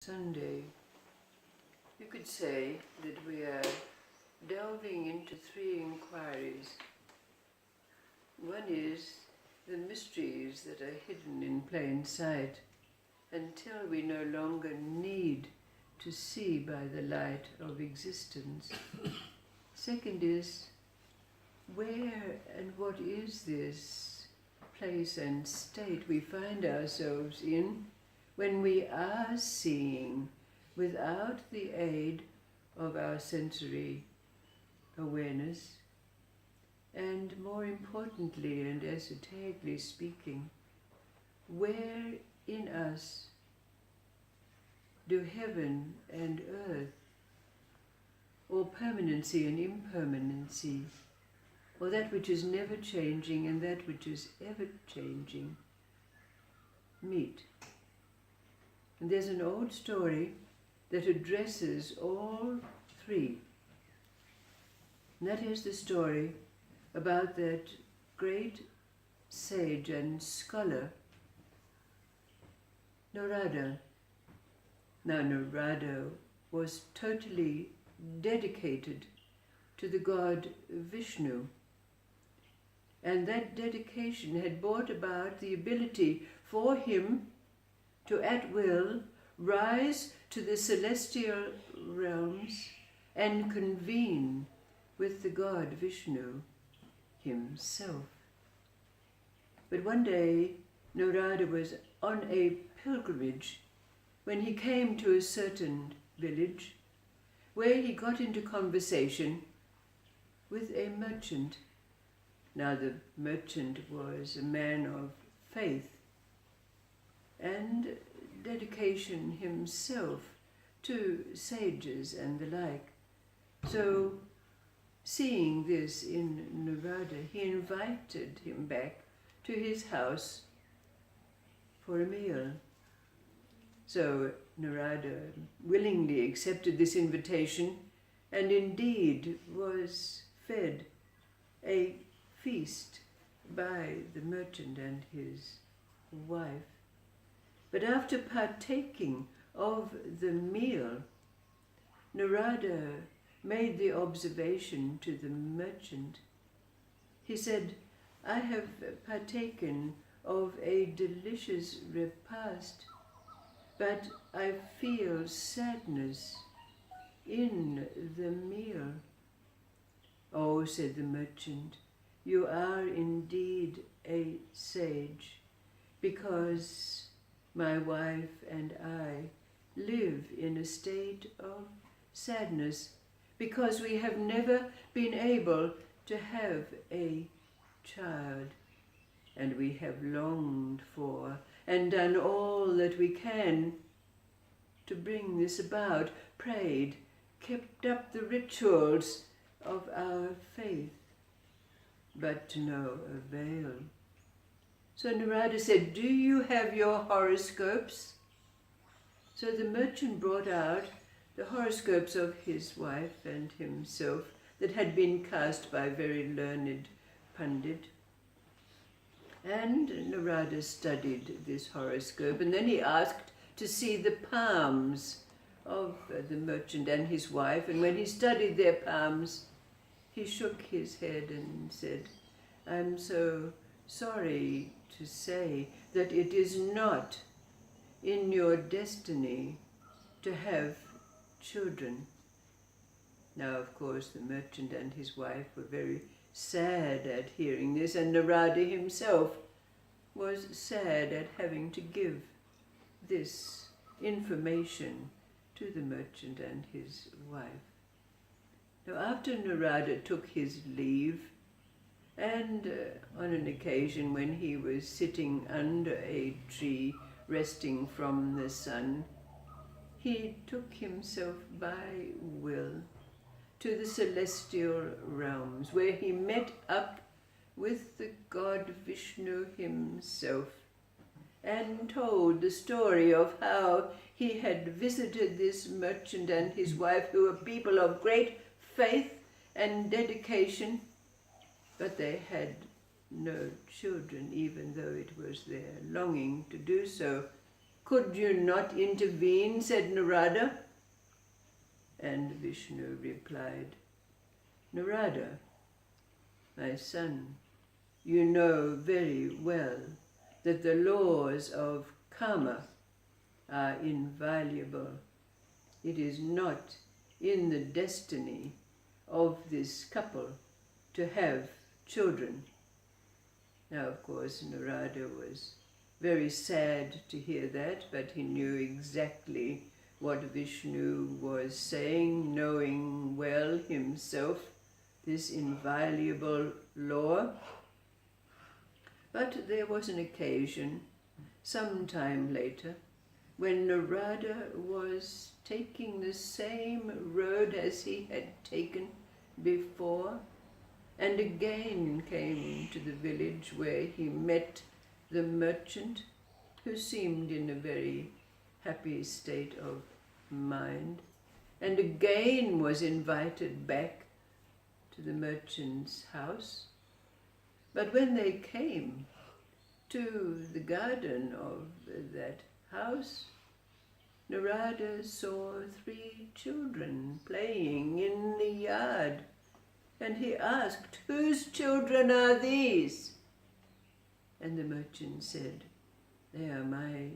Sunday, you could say that we are delving into three inquiries. One is the mysteries that are hidden in plain sight until we no longer need to see by the light of existence. Second is, where and what is this place and state we find ourselves in when we are seeing without the aid of our sensory awareness? And more importantly and esoterically speaking, where in us do heaven and earth, or permanency and impermanency, or that which is never changing and that which is ever changing, meet? And there's an old story that addresses all three. And that is the story about that great sage and scholar, Narada. Now, Narada was totally dedicated to the God Vishnu. And that dedication had brought about the ability for him to at will rise to the celestial realms and convene with the God Vishnu himself. But one day Narada was on a pilgrimage when he came to a certain village where he got into conversation with a merchant. Now the merchant was a man of faith and dedication himself to sages and the like. So, seeing this in Narada, he invited him back to his house for a meal. So Narada willingly accepted this invitation and indeed was fed a feast by the merchant and his wife. But after partaking of the meal, Narada made the observation to the merchant. He said, "I have partaken of a delicious repast, but I feel sadness in the meal." "Oh," said the merchant, "you are indeed a sage, because my wife and I live in a state of sadness because we have never been able to have a child, and we have longed for and done all that we can to bring this about, prayed, kept up the rituals of our faith, but to no avail." So Narada said, "Do you have your horoscopes?" So the merchant brought out the horoscopes of his wife and himself that had been cast by a very learned pundit. And Narada studied this horoscope, and then he asked to see the palms of the merchant and his wife. And when he studied their palms, he shook his head and said, "I'm so sorry to say that it is not in your destiny to have children." Now, of course, the merchant and his wife were very sad at hearing this, and Narada himself was sad at having to give this information to the merchant and his wife. Now, after Narada took his leave, and on an occasion when he was sitting under a tree resting from the sun, he took himself by will to the celestial realms, where he met up with the God Vishnu himself and told the story of how he had visited this merchant and his wife, who were people of great faith and dedication, but they had no children, even though it was their longing to do so. Of Could you not intervene, said Narada? And Vishnu replied, Narada, my son, you know very well that the laws of karma are inviolable. It is not in the destiny of this couple to have children. Now, of course, Narada was very sad to hear that, but he knew exactly what Vishnu was saying, knowing well himself this inviolable law. But there was an occasion, some time later, when Narada was taking the same road as he had taken before, and again came to the village where he met the merchant, who seemed in a very happy state of mind, and again was invited back to the merchant's house. But when they came to the garden of that house, Narada saw 3 children playing in the yard, and he asked, "Whose children are these?" And the merchant said, "They are my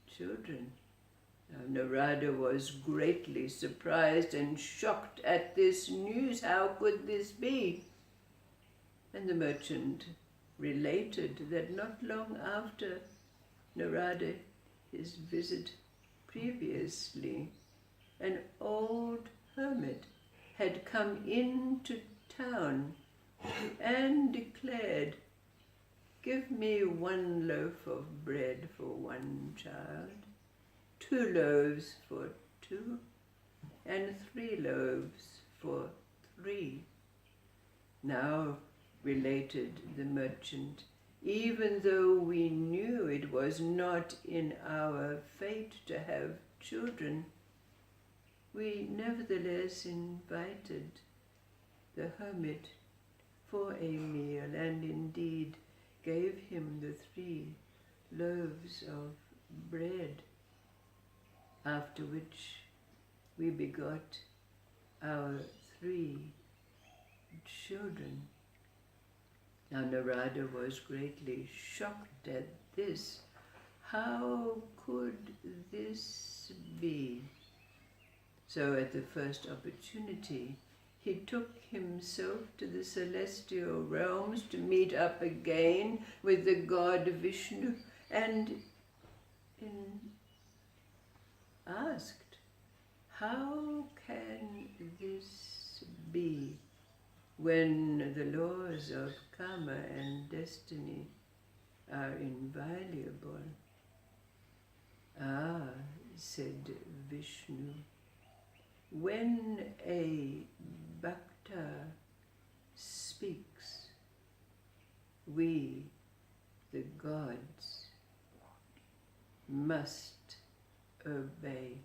children." Now, Narada was greatly surprised and shocked at this news. How could this be? And the merchant related that not long after Narada, his visit previously, an old hermit had come into town and declared, "Give me 1 loaf of bread for 1 child, 2 loaves for 2, and 3 loaves for 3. Now, related the merchant, even though we knew it was not in our fate to have children, we nevertheless invited the hermit for a meal, and indeed gave him the 3 loaves of bread, after which we begot our 3 children." Now Narada was greatly shocked at this. How could this be? So at the first opportunity, he took himself to the celestial realms to meet up again with the God Vishnu, and asked, "How can this be when the laws of karma and destiny are inviolable?" "Ah," said Vishnu, "when a Bhakta speaks, we, the gods, must obey."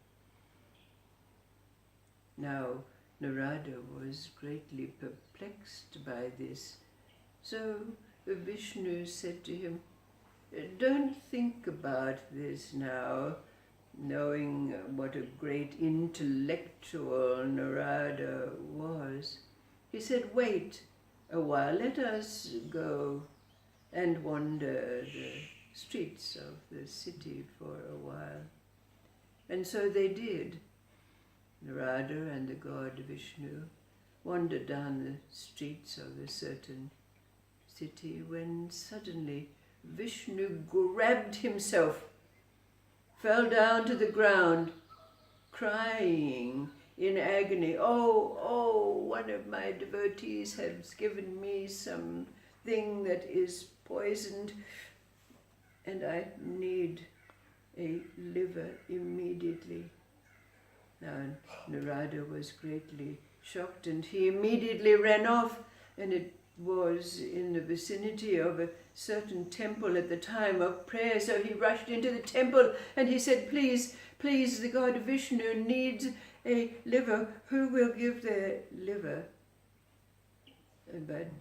Now, Narada was greatly perplexed by this. So Vishnu said to him, "Don't think about this now," knowing what a great intellectual Narada was. He said, "Wait a while, let us go and wander the streets of the city for a while." And so they did. Narada and the god Vishnu wandered down the streets of a certain city, when suddenly Vishnu grabbed himself, fell down to the ground, crying in agony, oh, one of my devotees has given me something that is poisoned, and I need a liver immediately." Now Narada was greatly shocked, and he immediately ran off, and it was in the vicinity of a certain temple at the time of prayer. So he rushed into the temple and he said, "Please, the god Vishnu needs a liver. Who will give their liver?" But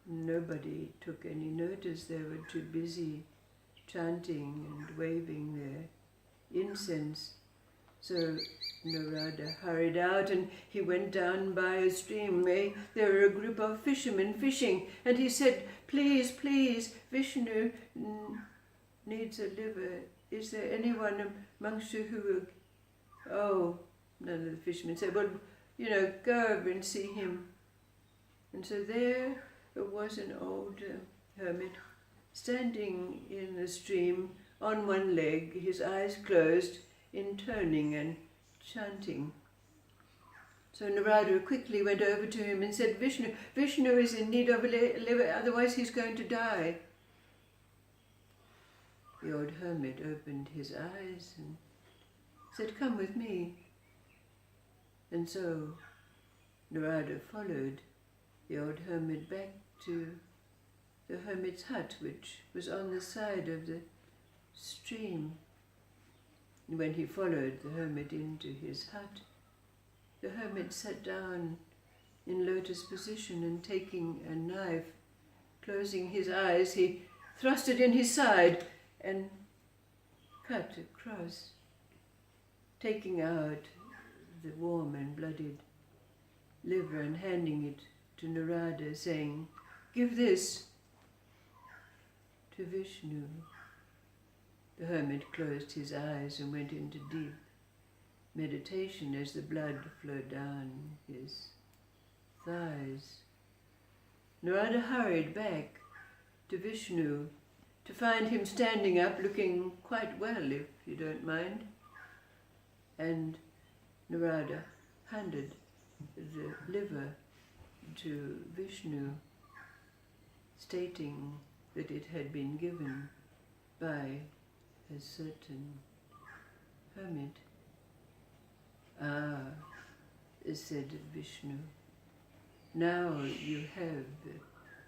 nobody took any notice. They were too busy chanting and waving their incense. So Narada hurried out and he went down by a stream. There were a group of fishermen fishing, and he said, "Please, please, Vishnu needs a liver. Is there anyone amongst you who will..." Oh, none of the fishermen said, "Well, go over and see him." And so there was an old hermit standing in the stream on one leg, his eyes closed, intoning and chanting. So Narada quickly went over to him and said, Vishnu is in need of a liver, otherwise he's going to die." The old hermit opened his eyes and said, "Come with me." And so Narada followed the old hermit back to the hermit's hut, which was on the side of the stream. And when he followed the hermit into his hut, the hermit sat down in lotus position, and taking a knife, closing his eyes, he thrust it in his side and cut across, taking out the warm and blooded liver and handing it to Narada, saying, "Give this to Vishnu." The hermit closed his eyes and went into deep meditation as the blood flowed down his thighs. Narada hurried back to Vishnu to find him standing up, looking quite well, if you don't mind. And Narada handed the liver to Vishnu, stating that it had been given by a certain hermit. "Ah," said Vishnu, "now you have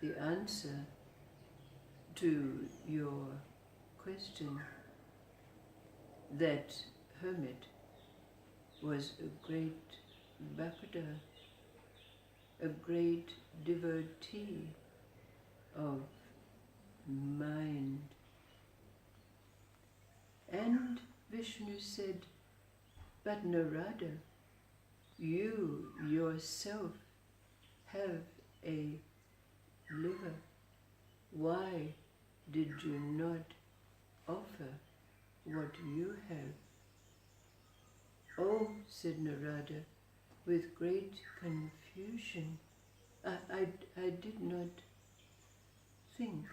the answer to your question." That hermit was a great Bhakta, a great devotee of mind. And Vishnu said, "But Narada, you yourself have a liver. Why did you not offer what you have?" "Oh," said Narada, with great confusion, I did not think."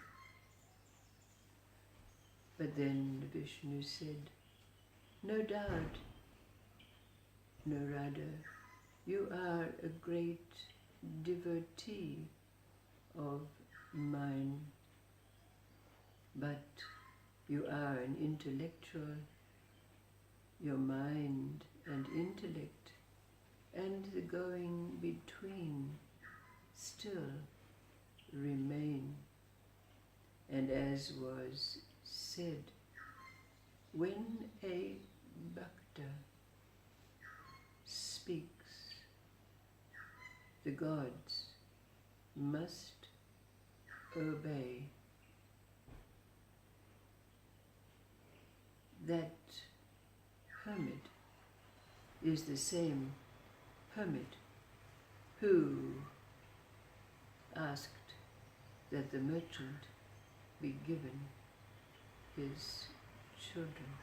But then Vishnu said, "No doubt, Narada, you are a great devotee of mine, but you are an intellectual. Your mind and intellect and the going between still remain. And as was said, when a Bhakta speaks, the gods must obey." That hermit is the same hermit who asked that the merchant be given his children.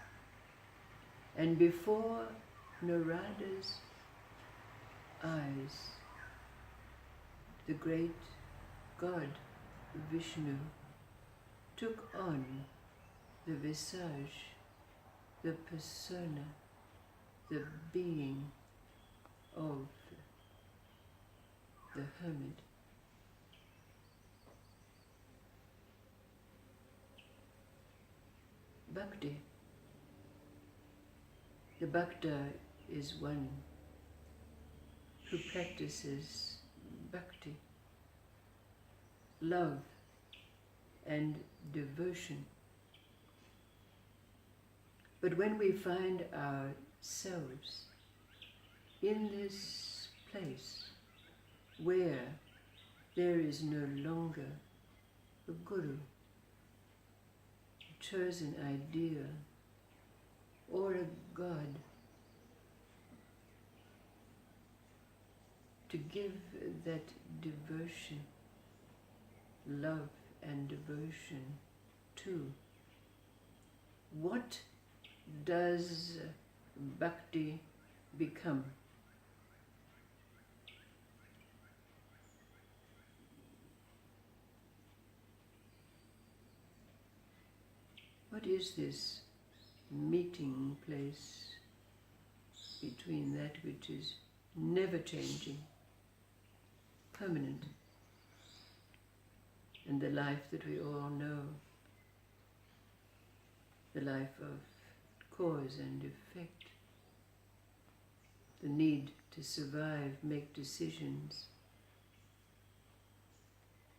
And before Narada's eyes, the great God Vishnu took on the visage, the persona, the being of the hermit. Bhakti. The Bhakta is one who practices bhakti, love and devotion. But when we find ourselves in this place where there is no longer a guru, chosen idea or a God to give that devotion, love and devotion to. What does bhakti become? What is this meeting place between that which is never changing, permanent, and the life that we all know, the life of cause and effect, the need to survive, make decisions,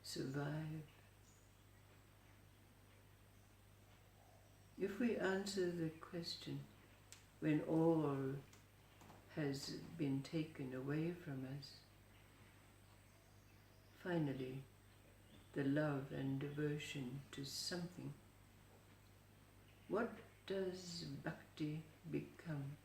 survive? If we answer the question when all has been taken away from us, finally the love and devotion to something, what does bhakti become?